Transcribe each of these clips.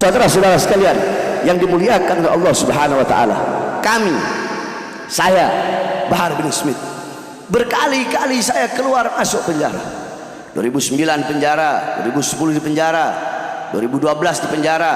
Saudara-saudara sekalian yang dimuliakan oleh Allah Subhanahu wa taala, saya Bahar bin Smith, berkali-kali saya keluar masuk penjara. 2009 penjara, 2010 di penjara, 2012 di penjara,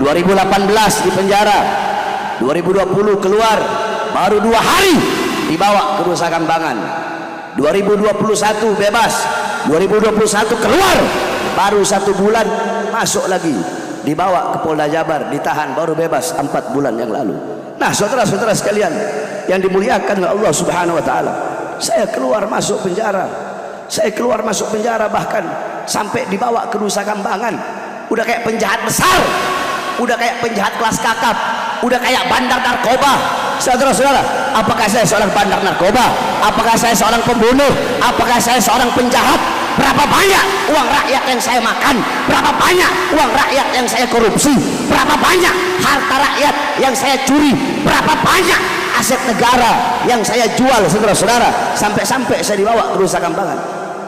2018 di penjara, 2020 keluar baru 2 hari dibawa ke Nusa Kambangan, 2021 bebas, 2021 keluar baru 1 bulan masuk lagi, dibawa ke Polda Jabar, ditahan baru bebas 4 bulan yang lalu. Nah, saudara-saudara sekalian yang dimuliakan oleh Allah Subhanahu wa taala, saya keluar masuk penjara. Saya keluar masuk penjara bahkan sampai dibawa ke Nusa Kambangan. Udah kayak penjahat besar, udah kayak penjahat kelas kakap, udah kayak bandar narkoba. Saudara-saudara, apakah saya seorang bandar narkoba? Apakah saya seorang pembunuh? Apakah saya seorang penjahat? Berapa banyak uang rakyat yang saya makan? Berapa banyak uang rakyat yang saya korupsi? Berapa banyak harta rakyat yang saya curi? Berapa banyak aset negara yang saya jual, saudara-saudara, sampai-sampai saya dibawa ke Nusa Kambangan.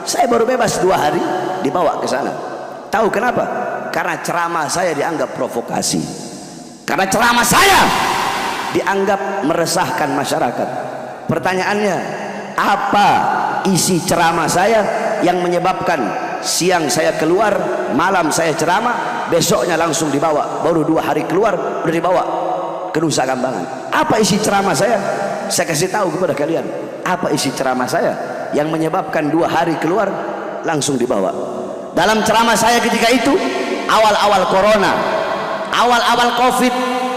Saya baru bebas 2 hari dibawa ke sana. Tahu kenapa? Karena ceramah saya dianggap provokasi, karena ceramah saya dianggap meresahkan masyarakat. Pertanyaannya, apa isi ceramah saya yang menyebabkan siang saya keluar, malam saya ceramah, besoknya langsung dibawa, baru 2 hari keluar udah dibawa ke Nusa Kambangan? Apa isi ceramah saya? Saya kasih tahu kepada kalian apa isi ceramah saya yang menyebabkan 2 hari keluar langsung dibawa. Dalam ceramah saya ketika itu, awal-awal corona, awal-awal covid,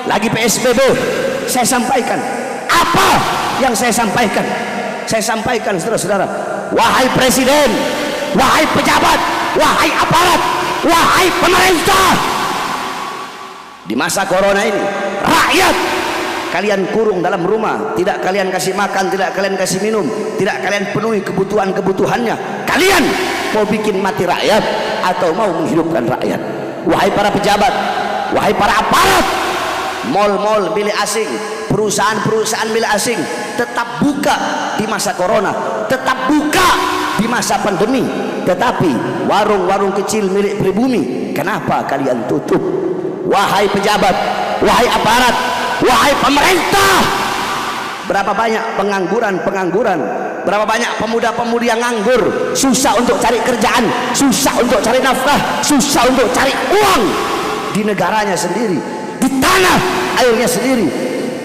lagi PSBB, saya sampaikan apa yang saya sampaikan. Saya sampaikan, saudara-saudara, wahai presiden, wahai pejabat, wahai aparat, wahai pemerintah, di masa corona ini rakyat kalian kurung dalam rumah, tidak kalian kasih makan, tidak kalian kasih minum, tidak kalian penuhi kebutuhan-kebutuhannya. Kalian mau bikin mati rakyat atau mau menghidupkan rakyat? Wahai para pejabat, wahai para aparat, mal-mal milik asing, perusahaan-perusahaan milik asing tetap buka di masa corona, tetap buka di masa pandemi, tetapi warung-warung kecil milik pribumi kenapa kalian tutup? Wahai pejabat, wahai aparat, wahai pemerintah, berapa banyak pengangguran, berapa banyak pemuda-pemudi yang nganggur, susah untuk cari kerjaan, susah untuk cari nafkah, susah untuk cari uang di negaranya sendiri, di tanah airnya sendiri.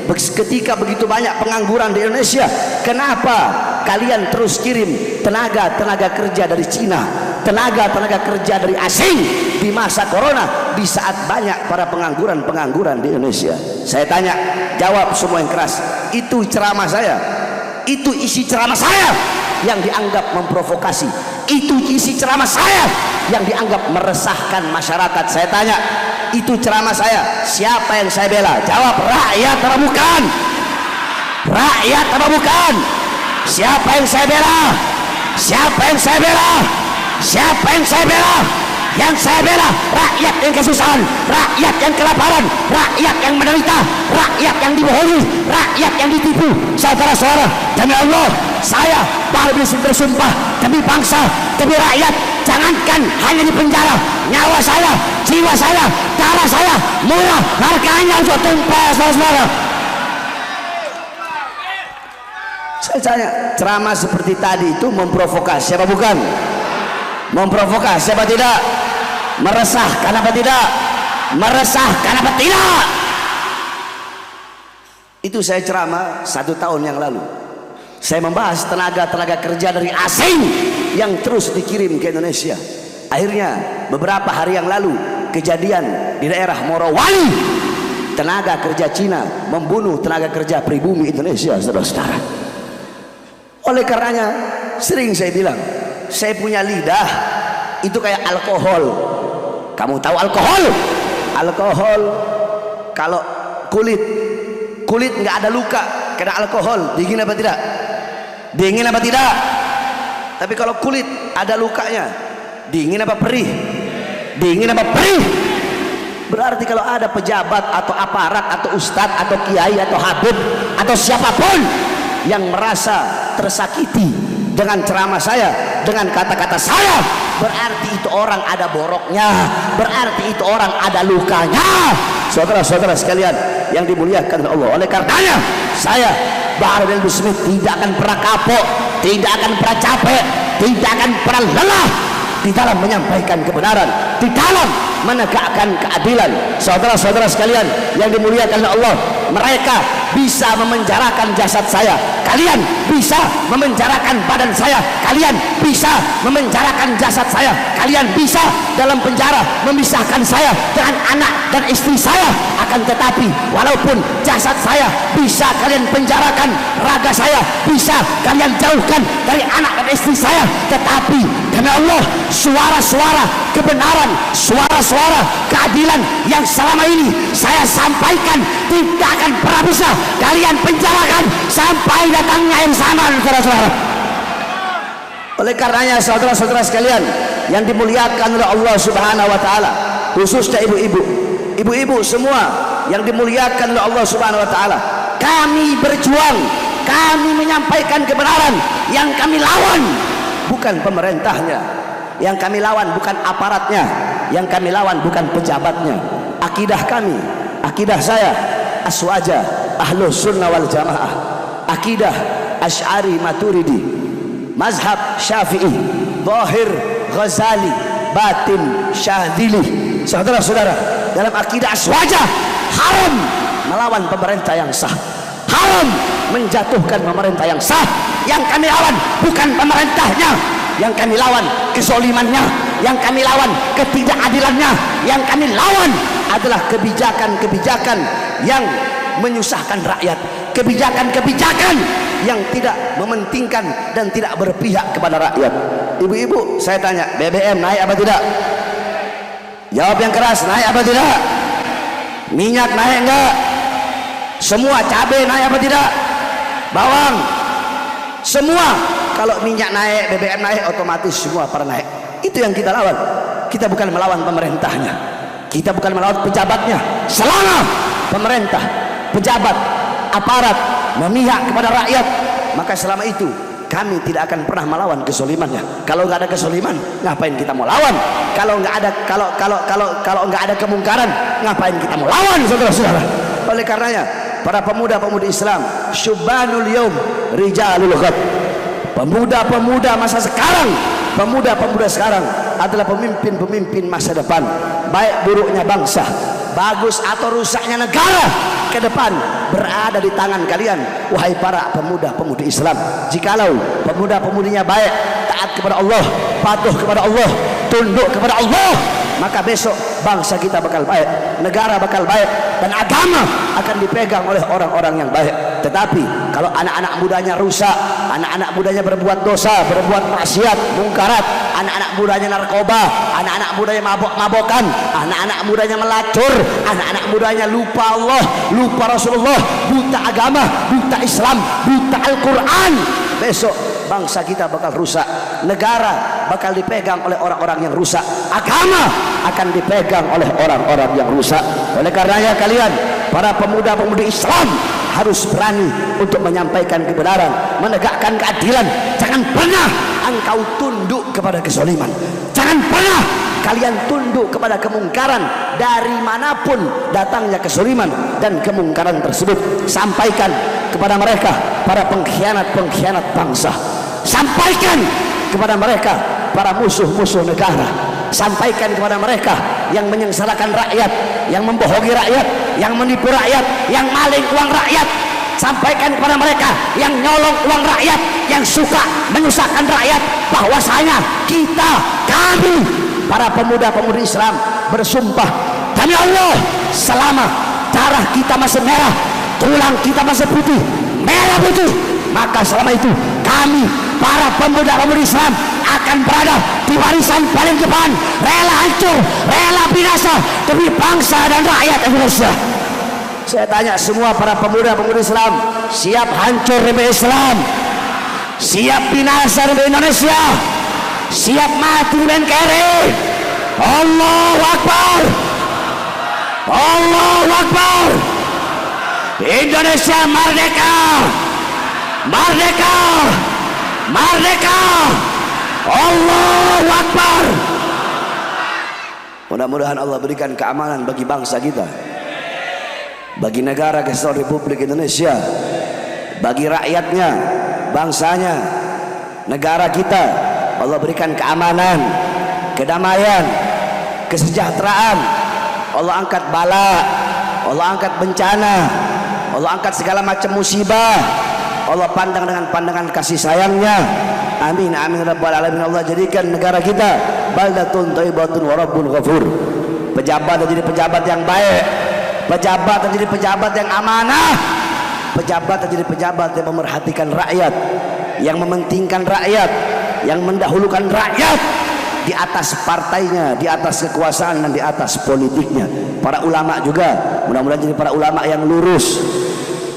Ketika begitu banyak pengangguran di Indonesia, kenapa kalian terus kirim tenaga kerja dari Cina, tenaga kerja dari asing di masa corona, di saat banyak para pengangguran di Indonesia? Saya tanya, jawab semua yang keras. Itu ceramah saya, itu isi ceramah saya yang dianggap memprovokasi, itu isi ceramah saya yang dianggap meresahkan masyarakat. Saya tanya, itu ceramah saya, siapa yang saya bela? Jawab, rakyat apa bukan? Rakyat apa bukan? Siapa yang saya bela? Siapa yang saya bela? Siapa yang saya bela? Yang saya bela rakyat yang kesusahan, rakyat yang kelaparan, rakyat yang menderita, rakyat yang dibohongi, rakyat yang ditipu. Saudara-saudara, demi Allah, saya Bahar bin Smith bersumpah demi bangsa, demi rakyat, jangankan hanya di penjara, nyawa saya, jiwa saya, darah saya murah harganya untuk tumpah, saudara. Saya tanya, ceramah seperti tadi itu memprovokasi apa bukan? Memprovokasi apa tidak? Meresahkan apa tidak? Meresahkan apa tidak? Itu saya ceramah 1 tahun yang lalu. Saya membahas tenaga kerja dari asing yang terus dikirim ke Indonesia. Akhirnya beberapa hari yang lalu kejadian di daerah Morowali, tenaga kerja Cina membunuh tenaga kerja pribumi Indonesia, saudara-saudara. Oleh karenanya sering saya bilang, saya punya lidah itu kayak alkohol. Kamu tahu alkohol? Alkohol kalau kulit nggak ada luka kena alkohol, dingin apa tidak? Dingin apa tidak? Tapi kalau kulit ada lukanya, dingin apa perih? Dingin apa perih? Berarti kalau ada pejabat atau aparat atau ustadz atau kiai atau habib atau siapapun yang merasa tersakiti dengan ceramah saya, dengan kata-kata saya, berarti itu orang ada boroknya, berarti itu orang ada lukanya. Saudara-saudara sekalian yang dimuliakan Allah, oleh karenanya saya Bahar bin Smith tidak akan pernah kapok, tidak akan pernah capek, tidak akan pernah lelah di dalam menyampaikan kebenaran, di dalam menegakkan keadilan. Saudara-saudara sekalian yang dimuliakan Allah, mereka bisa memenjarakan jasad saya, kalian bisa memenjarakan badan saya, kalian bisa memenjarakan jasad saya, kalian bisa dalam penjara memisahkan saya dengan anak dan istri saya. Akan tetapi walaupun jasad saya bisa kalian penjarakan, raga saya bisa kalian jauhkan dari anak dan istri saya, tetapi demi Allah, suara-suara kebenaran, suara-suara keadilan yang selama ini saya sampaikan tidak akan pernah bisa kalian penjarakan sampai datangnya yang sama, saudara-saudara. Oleh karenanya saudara-saudara sekalian yang dimuliakan oleh Allah Subhanahu wa taala, khususnya ibu-ibu semua yang dimuliakan oleh Allah Subhanahu wa taala, kami berjuang, kami menyampaikan kebenaran. Yang kami lawan bukan pemerintahnya, yang kami lawan bukan aparatnya, yang kami lawan bukan pejabatnya. Akidah kami, akidah saya Aswaja Ahlus Sunnah wal Jamaah, akidah Asy'ari Maturidi, mazhab Syafi'i, Zahir Ghazali, batin Syadzili. Saudara-saudara, dalam akidah Aswaja haram melawan pemerintah yang sah, haram menjatuhkan pemerintah yang sah. Yang kami lawan bukan pemerintahnya, yang kami lawan kezalimannya, yang kami lawan ketidakadilannya, yang kami lawan adalah kebijakan-kebijakan yang menyusahkan rakyat, kebijakan-kebijakan yang tidak mementingkan dan tidak berpihak kepada rakyat. Ibu-ibu, saya tanya, BBM naik apa tidak? Jawab yang keras, naik apa tidak? Minyak naik enggak? Semua cabai naik apa tidak? Bawang, semua. Kalau minyak naik, BBM naik, otomatis semua para naik. Itu yang kita lawan. Kita bukan melawan pemerintahnya, kita bukan melawan pejabatnya. Selama pemerintah, pejabat, aparat memihak kepada rakyat, maka selama itu kami tidak akan pernah melawan kezalimannya. Kalau nggak ada kezaliman, ngapain kita mau lawan? Kalau nggak ada kalau nggak ada kemungkaran, ngapain kita mau lawan, saudara-saudara? Oleh karenanya, para pemuda-pemudi Islam, syubanul yaum rijalul ghad, pemuda-pemuda masa sekarang, pemuda-pemuda sekarang adalah pemimpin-pemimpin masa depan. Baik buruknya bangsa, bagus atau rusaknya negara ke depan berada di tangan kalian, wahai para pemuda-pemudi Islam. Jikalau pemuda-pemudinya baik, taat kepada Allah, patuh kepada Allah, tunduk kepada Allah, maka besok bangsa kita bakal baik, negara bakal baik, dan agama akan dipegang oleh orang-orang yang baik. Tetapi kalau anak-anak mudanya rusak, anak-anak mudanya berbuat dosa, berbuat maksiat, mungkarat, anak-anak mudanya narkoba, anak-anak mudanya mabok-mabokan, anak-anak mudanya melacur, anak-anak mudanya lupa Allah, lupa Rasulullah, buta agama, buta Islam, buta Al-Quran, besok bangsa kita bakal rusak, negara bakal dipegang oleh orang-orang yang rusak, agama akan dipegang oleh orang-orang yang rusak. Oleh karenanya kalian, para pemuda-pemudi Islam, harus berani untuk menyampaikan kebenaran, menegakkan keadilan. Jangan pernah engkau tunduk kepada kezaliman, jangan pernah kalian tunduk kepada kemungkaran. Dari manapun datangnya kezaliman dan kemungkaran tersebut, sampaikan kepada mereka, para pengkhianat-pengkhianat bangsa. Sampaikan kepada mereka, para musuh-musuh negara. Sampaikan kepada mereka yang menyengsarakan rakyat, yang membohongi rakyat, yang menipu rakyat, yang maling uang rakyat. Sampaikan kepada mereka yang nyolong uang rakyat, yang suka menyusahkan rakyat, bahwasanya kami para pemuda-pemudi Islam bersumpah demi Allah, selama darah kita masih merah, tulang kita masih putih, merah putih, maka selama itu kami para pemuda-pemudi Islam akan berada di barisan paling depan, rela hancur, rela binasa demi bangsa dan rakyat Indonesia. Saya tanya semua para pemuda-pemudi Islam, siap hancur demi Islam, siap binasa demi Indonesia, siap mati demi NKRI? Allahu Akbar, Allahu Akbar. Indonesia merdeka, merdeka, merdeka. Allahu Akbar. Mudah-mudahan Allah berikan keamanan bagi bangsa kita, bagi negara kesatuan Republik Indonesia, bagi rakyatnya, bangsanya, negara kita. Allah berikan keamanan, kedamaian, kesejahteraan. Allah angkat bala, Allah angkat bencana, Allah angkat segala macam musibah. Allah pandang dengan pandangan kasih sayangnya. Amin amin rabbal alamin. Allah jadikan negara kita baldatun thayyibatun wa rabbun ghafur. Pejabat jadi pejabat yang baik, pejabat jadi pejabat yang amanah, pejabat jadi pejabat yang memerhatikan rakyat, yang mementingkan rakyat, yang mendahulukan rakyat di atas partainya, di atas kekuasaan dan di atas politiknya. Para ulama juga mudah-mudahan jadi para ulama yang lurus,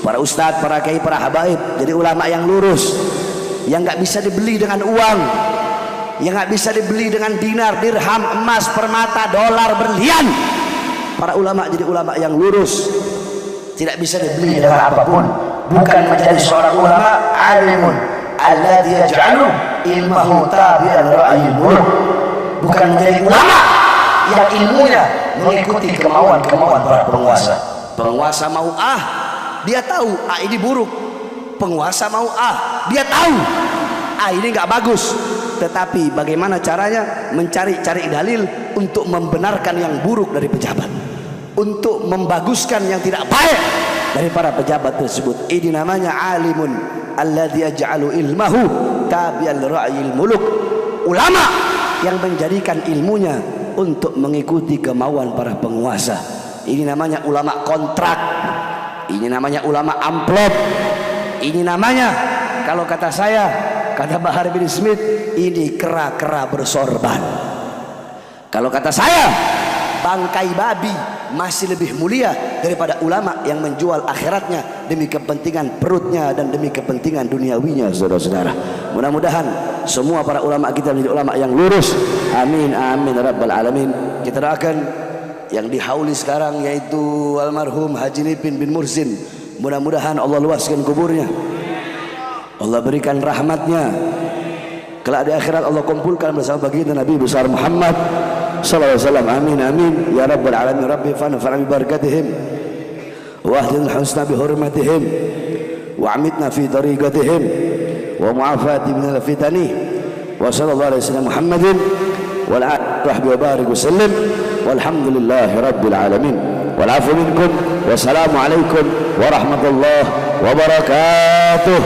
para ustadz, para kiai, para habaib jadi ulama yang lurus, yang nggak bisa dibeli dengan uang, yang nggak bisa dibeli dengan dinar, dirham, emas, permata, dolar, berlian. Para ulama jadi ulama yang lurus, tidak bisa dibeli dengan apapun. Bukan menjadi seorang ulama alimun alladzi yaj'alu ilmahu tabi'an ra'yil muluk, bukan menjadi ulama yang ilmunya mengikuti kemauan-kemauan para penguasa. Penguasa mau dia tahu ini buruk. Penguasa mau dia tahu ini nggak bagus, tetapi bagaimana caranya mencari-cari dalil untuk membenarkan yang buruk dari pejabat, untuk membaguskan yang tidak baik dari para pejabat tersebut. Ini namanya alimun alladzi yaj'alu ilmahu tabi'al ra'yil muluk, ulama yang menjadikan ilmunya untuk mengikuti kemauan para penguasa. Ini namanya ulama kontrak, ini namanya ulama amplop, ini namanya, kalau kata saya, kata Bahar bin Smith, ini kera-kera bersorban. Kalau kata saya, bangkai babi masih lebih mulia daripada ulama yang menjual akhiratnya demi kepentingan perutnya dan demi kepentingan duniawinya, saudara-saudara. Mudah-mudahan semua para ulama kita menjadi ulama yang lurus. Amin amin rabbal alamin. Kita doakan yang dihauli sekarang yaitu almarhum Haji Nipin bin Mursin, mudah-mudahan Allah luaskan kuburnya, Allah berikan rahmatnya, kelak di akhirat Allah kumpulkan bersama baginda Nabi besar Muhammad sallallahu alaihi wasallam. Amin amin ya rabbal alamin. Rabbi fanfa'na bi barakatihim wa ahdina husna bi hurmatihim wa amitna fi tariqatihim wa mu'afati min al-fitani wa sallallahu alaihi wasallam Muhammadin wa ala alihi wa barik wa sallim walhamdulillahi rabbil alamin. Wal afu minkum wassalamu alaikum warahmatullahi wabarakatuh.